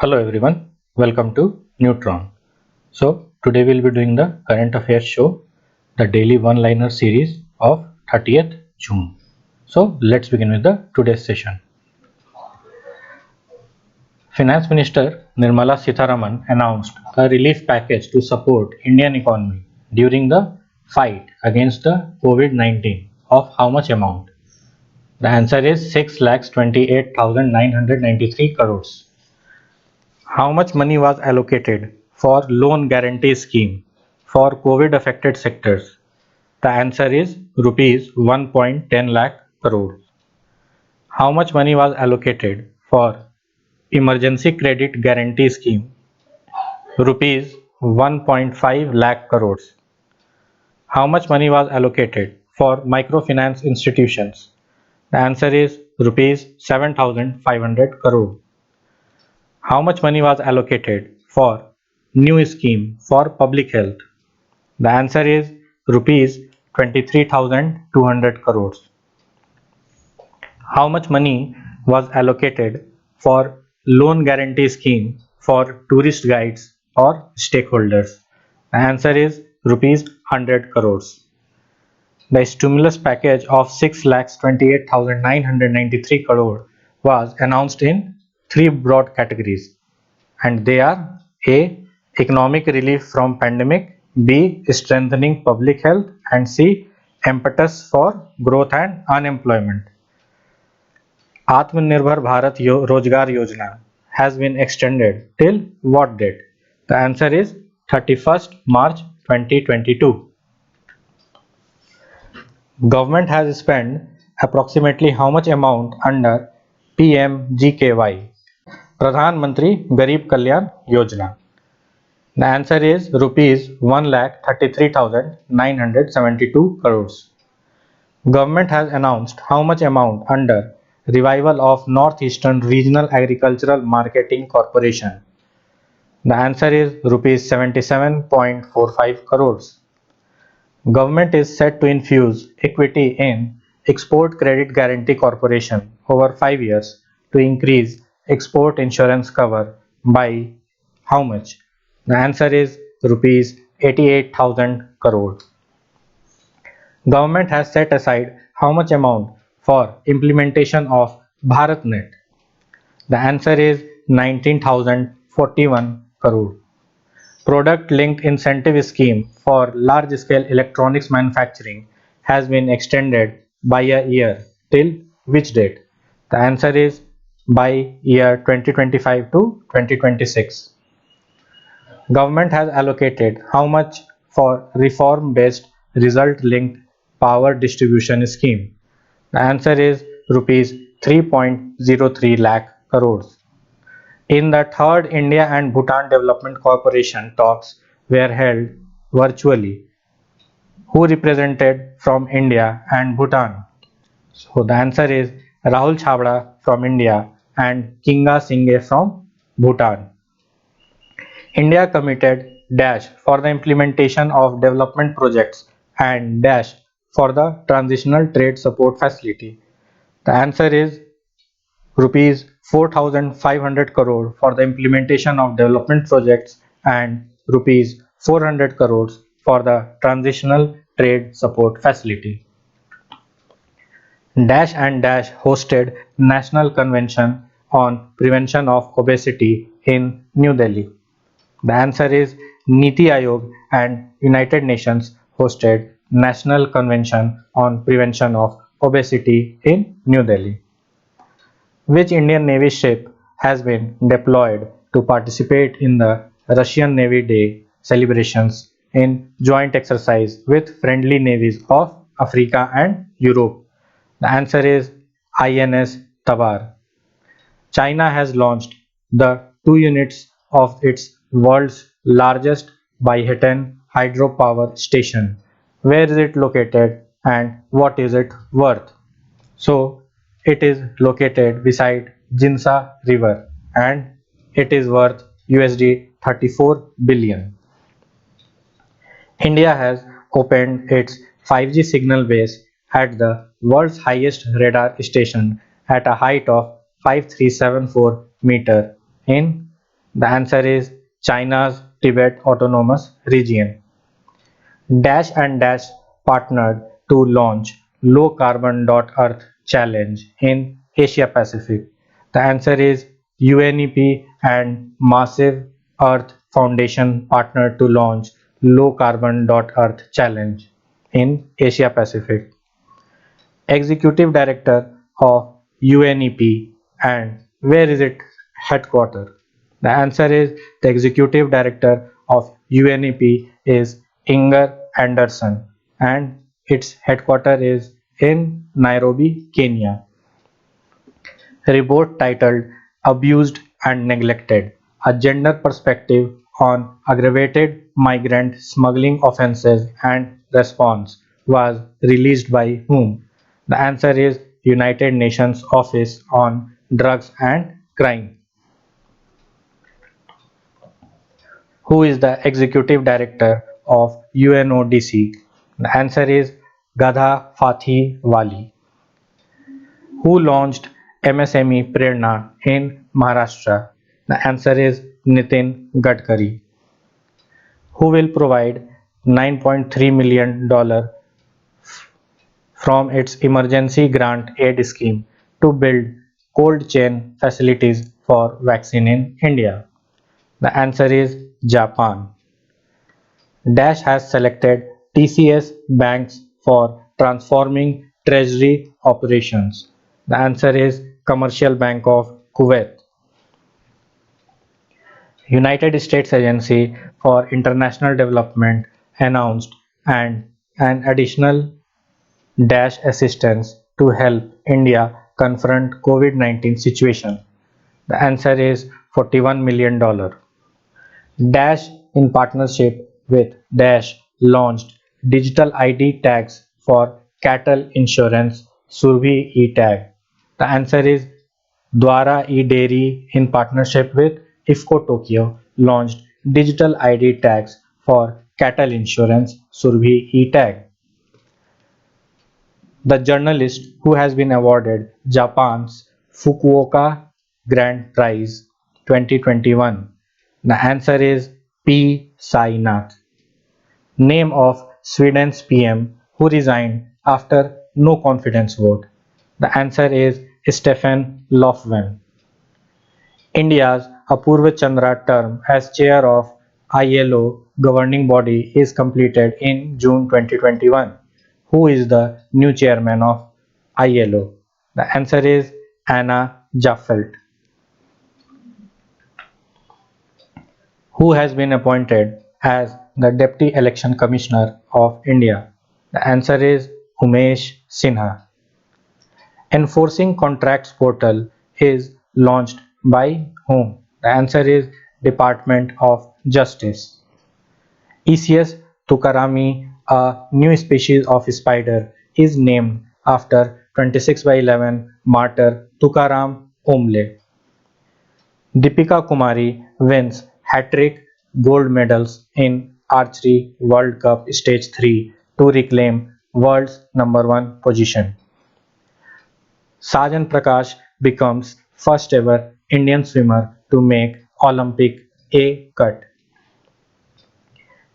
Hello everyone, welcome to Neutron. So today we'll be doing the current affairs show, the daily one-liner series of 30th June. So let's begin with the today's session. Finance Minister Nirmala Sitharaman announced a relief package to support Indian economy during the fight against the COVID-19 of how much amount? The answer is 6,28,993 crores. How much money was allocated for loan guarantee scheme for COVID affected sectors? The answer is rupees 1.10 lakh crore. How much money was allocated for emergency credit guarantee scheme? Rupees 1.5 lakh crores. How much money was allocated for microfinance institutions? The answer is rupees 7,500 crore. How much money was allocated for new scheme for public health? The answer is rupees 23,200 crores. How much money was allocated for loan guarantee scheme for tourist guides or stakeholders? The answer is rupees 100 crores. The stimulus package of 6,28,993 crore was announced in three broad categories, and they are A. Economic relief from pandemic, B. Strengthening public health, and C. Impetus for growth and unemployment. Atmanirbhar Bharat Rozgar Yojana has been extended till what date? The answer is 31st March 2022. Government has spent approximately how much amount under PMGKY, Pradhan Mantri Garib Kalyan Yojana? The answer is rupees 1,33,972 crores. Government has announced how much amount under revival of Northeastern Regional Agricultural Marketing Corporation? The answer is rupees 77.45 crores. Government is set to infuse equity in Export Credit Guarantee Corporation over 5 years to increase export insurance cover by how much? The answer is rupees 88,000 crore. Government has set aside how much amount for implementation of BharatNet? The answer is 19,041 crore. Product linked incentive scheme for large scale electronics manufacturing has been extended by a year till which date? The answer is by year 2025 to 2026. Government has allocated how much for reform based result linked power distribution scheme? The answer is rupees 3.03 lakh crores. In the third India and Bhutan Development Corporation talks were held virtually. Who represented from India and Bhutan? So the answer is Rahul Chhabra from India and Kinga Singhe from Bhutan. India committed dash for the implementation of development projects and dash for the transitional trade support facility. The answer is rupees 4,500 crore for the implementation of development projects and rupees 400 crores for the transitional trade support facility. Dash and Dash hosted National Convention on Prevention of Obesity in New Delhi. The answer is Niti Aayog and United Nations hosted National Convention on Prevention of Obesity in New Delhi. Which Indian Navy ship has been deployed to participate in the Russian Navy Day celebrations in joint exercise with friendly navies of Africa and Europe? The answer is INS Tabar. China has launched the 2 units of its world's largest Baihetan hydropower station. Where is it located and what is it worth? So it is located beside Jinsa River and it is worth USD 34 billion. India has opened its 5G signal base at the world's highest radar station at a height of 5374 meter in The answer is China's Tibet Autonomous Region. Dash and Dash partnered to launch Low Carbon Earth Challenge in Asia Pacific. The answer is UNEP and Massive Earth Foundation partnered to launch Low Carbon Earth Challenge in Asia Pacific. Executive Director of UNEP, and where is it headquartered? The answer is the Executive Director of UNEP is Inger Anderson, and its headquarters is in Nairobi, Kenya. Report titled Abused and Neglected: A Gender Perspective on Aggravated Migrant Smuggling Offences and Response was released by whom? The answer is United Nations Office on Drugs and Crime. Who is the Executive Director of UNODC? The answer is Gadha Fathi Wali. Who launched MSME Prerna in Maharashtra? The answer is Nitin Gadkari. Who will provide $9.3 million from its emergency grant aid scheme to build cold chain facilities for vaccine in India? The answer is Japan. Dash has selected TCS Banks for transforming treasury operations. The answer is Commercial Bank of Kuwait. United States Agency for International Development announced an additional Dash assistance to help India confront COVID-19 situation. The answer is $41 million. Dash, in partnership with Dash, launched digital ID tags for cattle insurance Surbhi e-tag. The answer is Dwara e-Dairy, in partnership with IFCO Tokyo, launched digital ID tags for cattle insurance Surbhi e-tag. The journalist who has been awarded Japan's Fukuoka Grand Prize 2021. The answer is P. Sainath. Name of Sweden's PM who resigned after no confidence vote. The answer is Stefan Löfven. India's Apurva Chandra term as chair of ILO governing body is completed in June 2021. Who is the new chairman of ILO? The answer is Anna Jaffelt. Who has been appointed as the Deputy Election Commissioner of India? The answer is Umesh Sinha. Enforcing Contracts Portal is launched by whom? The answer is Department of Justice. Aeschylus tukarami, a new species of spider, is named after 26/11 martyr Tukaram Omle. Deepika Kumari wins hat-trick gold medals in Archery World Cup Stage 3 to reclaim world's #1 position. Sajan Prakash becomes first ever Indian swimmer to make Olympic A cut.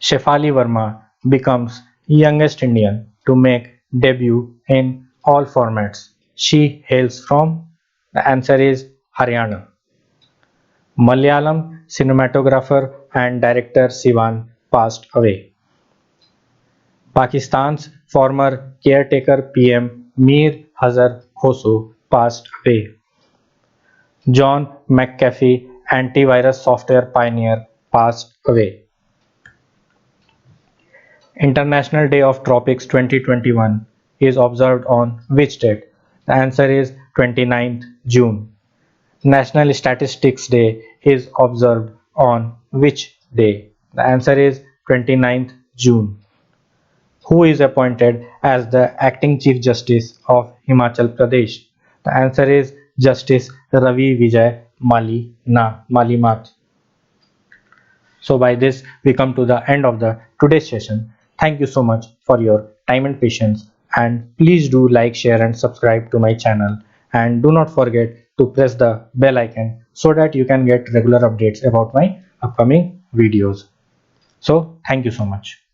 Shefali Verma becomes youngest Indian to make debut in all formats. She hails from, the answer is Haryana. Malayalam cinematographer and director Sivan passed away. Pakistan's former caretaker PM Mir Hazar Khoso passed away. John McAfee, antivirus software pioneer, passed away. International Day of Tropics 2021 is observed on which date? The answer is 29th June. National Statistics Day is observed on which day? The answer is 29th June. Who is appointed as the acting Chief Justice of Himachal Pradesh? The answer is Justice Ravi Vijay Malimath. So by this we come to the end of the today's session. Thank you so much for your time and patience, and please do like, share and subscribe to my channel, and do not forget to press the bell icon so that you can get regular updates about my upcoming videos. So thank you so much.